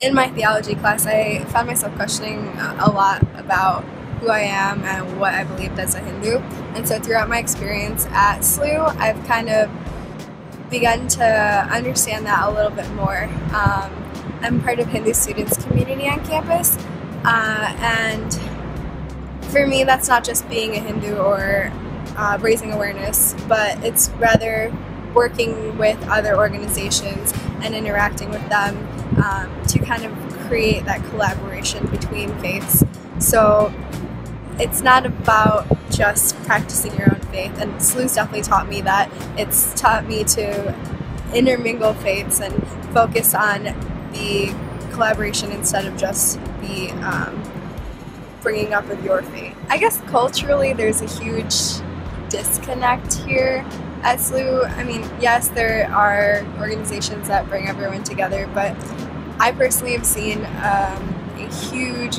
In my theology class, I found myself questioning a lot about who I am and what I believed as a Hindu. And so throughout my experience at SLU, I've kind of begun to understand that a little bit more. I'm part of Hindu students community on campus, and for me that's not just being a Hindu or raising awareness, but it's rather working with other organizations and interacting with them to kind of create that collaboration between faiths. So it's not about just practicing your own faith, and SLU's definitely taught me that. It's taught me to intermingle faiths and focus on the collaboration instead of just the bringing up of your faith. I guess culturally there's a huge disconnect here at SLU. I mean, yes, there are organizations that bring everyone together, but I personally have seen a huge,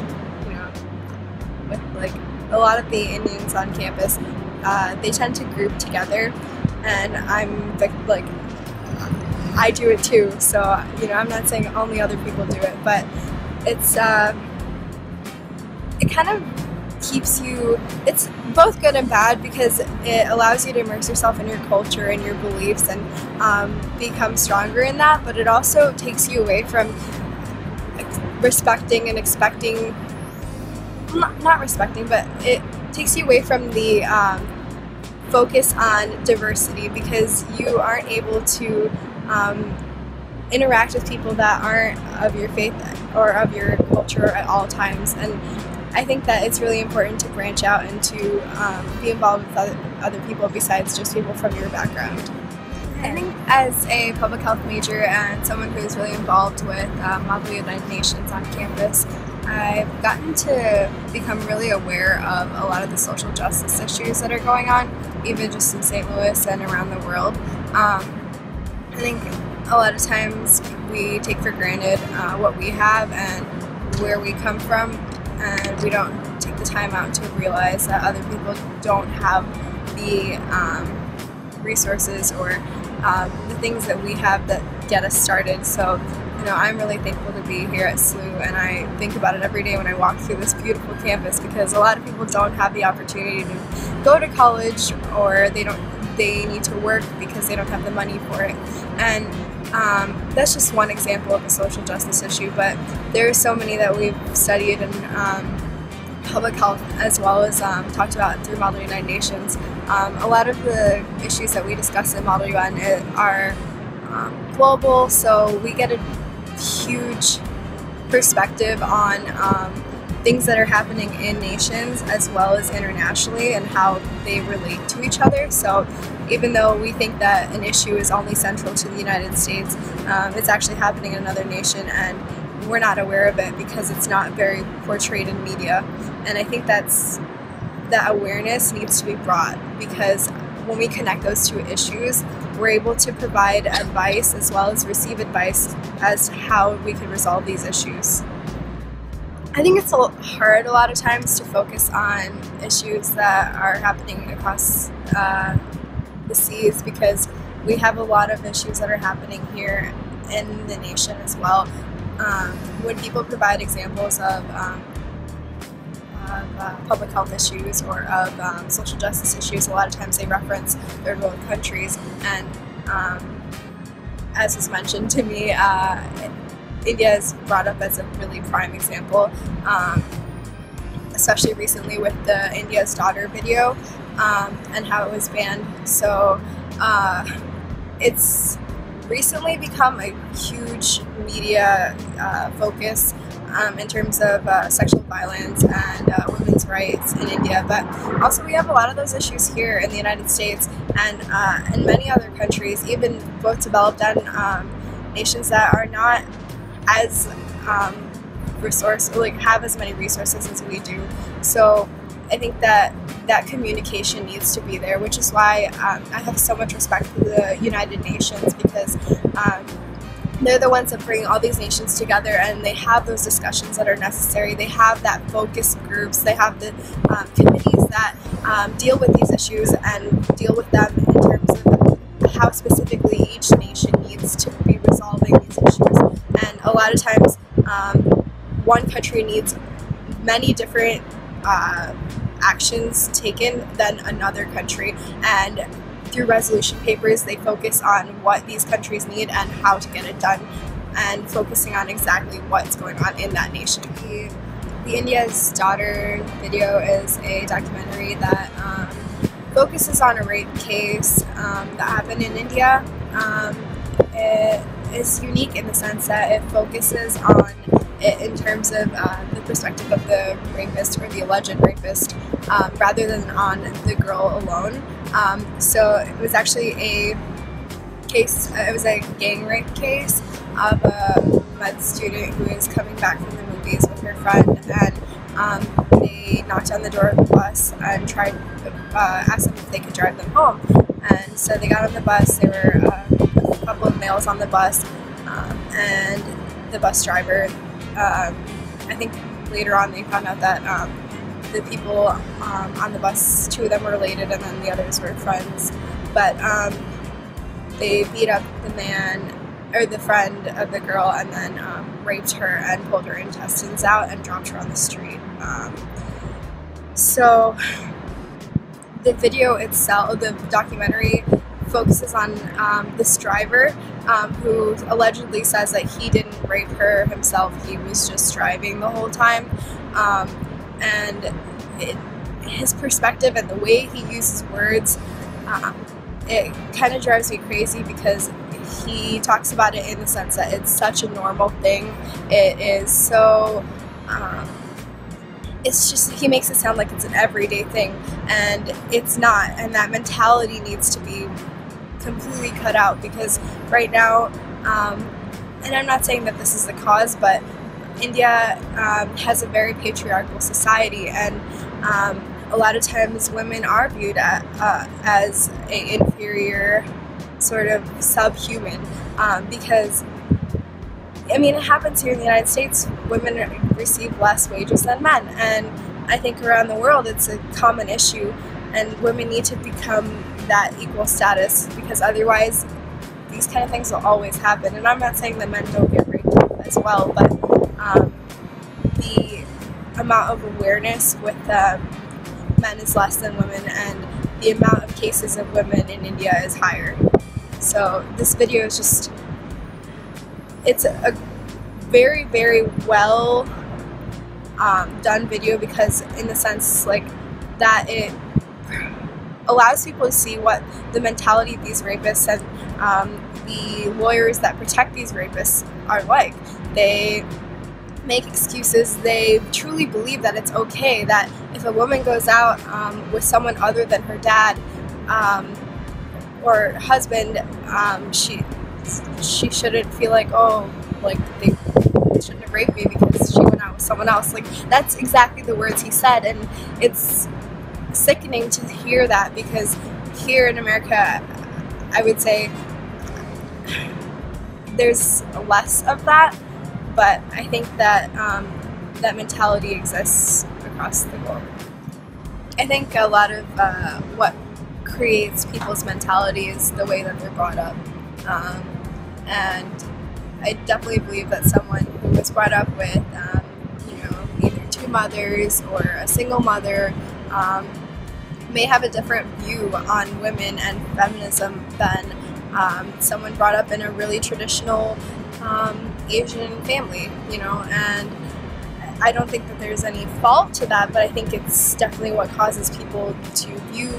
with like a lot of the Indians on campus, they tend to group together, and I do it too. So I'm not saying only other people do it, but it's it kind of keeps you. It's both good and bad because it allows you to immerse yourself in your culture and your beliefs and become stronger in that. But it also takes you away from respecting and expecting. Not respecting, but it takes you away from the focus on diversity, because you aren't able to interact with people that aren't of your faith or of your culture at all times. And I think that it's really important to branch out and to be involved with other people besides just people from your background. I think as a public health major and someone who's really involved with Model United Nations on campus, I've gotten to become really aware of a lot of the social justice issues that are going on, even just in St. Louis and around the world. I think a lot of times we take for granted what we have and where we come from, and we don't take the time out to realize that other people don't have the resources or the things that we have that get us started. So I'm really thankful to be here at SLU, and I think about it every day when I walk through this beautiful campus, because a lot of people don't have the opportunity to go to college, or they need to work because they don't have the money for it. And that's just one example of a social justice issue, but there are so many that we've studied in public health, as well as talked about through Model United Nations. A lot of the issues that we discuss in Model UN are global, so we get a huge perspective on things that are happening in nations as well as internationally and how they relate to each other. So even though we think that an issue is only central to the United States, it's actually happening in another nation, and we're not aware of it because it's not very portrayed in media. And I think that awareness needs to be brought, because when we connect those two issues, we're able to provide advice as well as receive advice as to how we can resolve these issues. I think it's hard a lot of times to focus on issues that are happening across the seas, because we have a lot of issues that are happening here in the nation as well. When people provide examples of public health issues or of social justice issues, a lot of times they reference third world countries, and as was mentioned to me, India is brought up as a really prime example, especially recently with the India's Daughter video and how it was banned. So it's recently become a huge media focus in terms of sexual violence and women's rights in India, but also we have a lot of those issues here in the United States and in many other countries, even both developed and nations that are not as have as many resources as we do. So I think that communication needs to be there, which is why I have so much respect for the United Nations, because they're the ones that bring all these nations together, and they have those discussions that are necessary. They have that focus groups, they have the committees that deal with these issues and deal with them in terms of how specifically each nation needs to be resolving these issues. And a lot of times one country needs many different actions taken than another country, and through resolution papers they focus on what these countries need and how to get it done, and focusing on exactly what's going on in that nation. The India's Daughter video is a documentary that focuses on a rape case that happened in India. It is unique in the sense that it focuses on it in terms of the perspective of the rapist or the alleged rapist, rather than on the girl alone. So it was actually a case, it was a gang rape case of a med student who was coming back from the movies with her friend, and they knocked on the door of the bus and tried asked them if they could drive them home. And so they got on the bus. There were a couple of males on the bus, and the bus driver, I think later on they found out that the people on the bus, 2 of them were related and then the others were friends, but they beat up the man, or the friend of the girl, and then raped her and pulled her intestines out and dropped her on the street. So the video itself, the documentary, focuses on this driver who allegedly says that he didn't rape her himself, he was just driving the whole time, and his perspective and the way he uses words, it kind of drives me crazy, because he talks about it in the sense that it's such a normal thing. It is so, it's just, he makes it sound like it's an everyday thing, and it's not, and that mentality needs to be completely cut out, because right now, and I'm not saying that this is the cause, but India has a very patriarchal society, and a lot of times women are viewed as an inferior, sort of subhuman, because, I mean, it happens here in the United States. Women receive less wages than men, and I think around the world it's a common issue, and women need to become that equal status, because otherwise these kind of things will always happen. And I'm not saying that men don't get raped as well, but the amount of awareness with men is less than women, and the amount of cases of women in India is higher. So this video is just, it's a very, very well done video, because in the sense like that it allows people to see what the mentality of these rapists and the lawyers that protect these rapists are like. They make excuses. They truly believe that it's okay, that if a woman goes out with someone other than her dad or husband, she shouldn't feel like, oh, like they shouldn't have raped me because she went out with someone else. Like, that's exactly the words he said, and it's sickening to hear that, because here in America, I would say there's less of that, but I think that that mentality exists across the globe. I think a lot of what creates people's mentality is the way that they're brought up, and I definitely believe that someone who was brought up with either 2 mothers or a single mother may have a different view on women and feminism than someone brought up in a really traditional Asian family, and I don't think that there's any fault to that, but I think it's definitely what causes people to view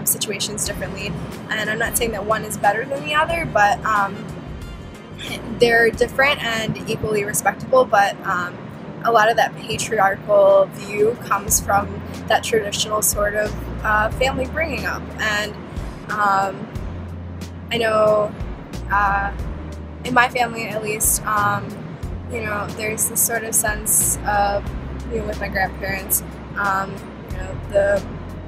situations differently. And I'm not saying that one is better than the other, but they're different and equally respectable, but a lot of that patriarchal view comes from that traditional sort of family bringing up. And I know in my family, at least, there's this sort of sense of, with my grandparents, the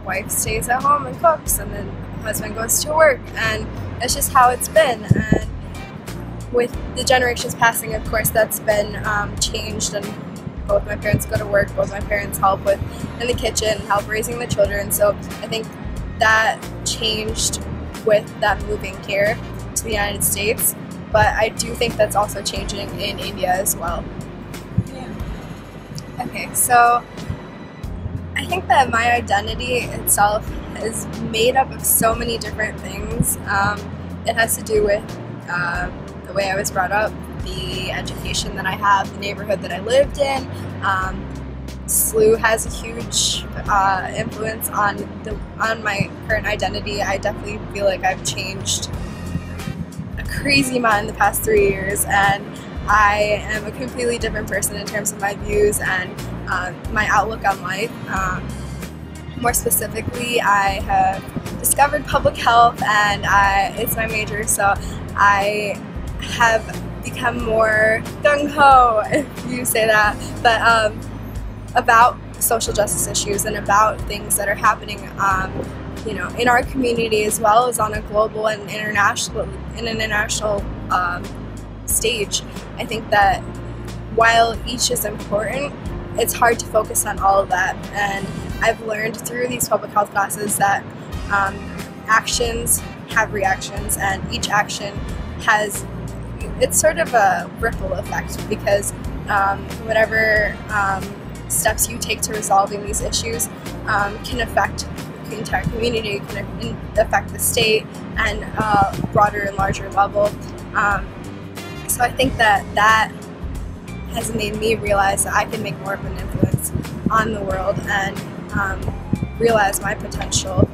wife stays at home and cooks, and then the husband goes to work, and that's just how it's been. And with the generations passing, of course, that's been changed, and both my parents go to work, both my parents help with in the kitchen, help raising the children, so I think that changed with them moving here to the United States, but I do think that's also changing in India as well. Okay, so I think that my identity itself is made up of so many different things. It has to do with the way I was brought up, the education that I have, the neighborhood that I lived in. SLU has a huge influence on my current identity. I definitely feel like I've changed a crazy amount in the past 3 years, and I am a completely different person in terms of my views and my outlook on life. More specifically, I have discovered public health, and it's my major, so I have become more gung-ho, if you say that, but about social justice issues and about things that are happening in our community as well as on a global and international stage. I think that while each is important, it's hard to focus on all of that, and I've learned through these public health classes that actions have reactions, and each action it's sort of a ripple effect, because whatever steps you take to resolving these issues can affect the entire community, can affect the state, and broader and larger level. So I think that has made me realize that I can make more of an influence on the world and realize my potential.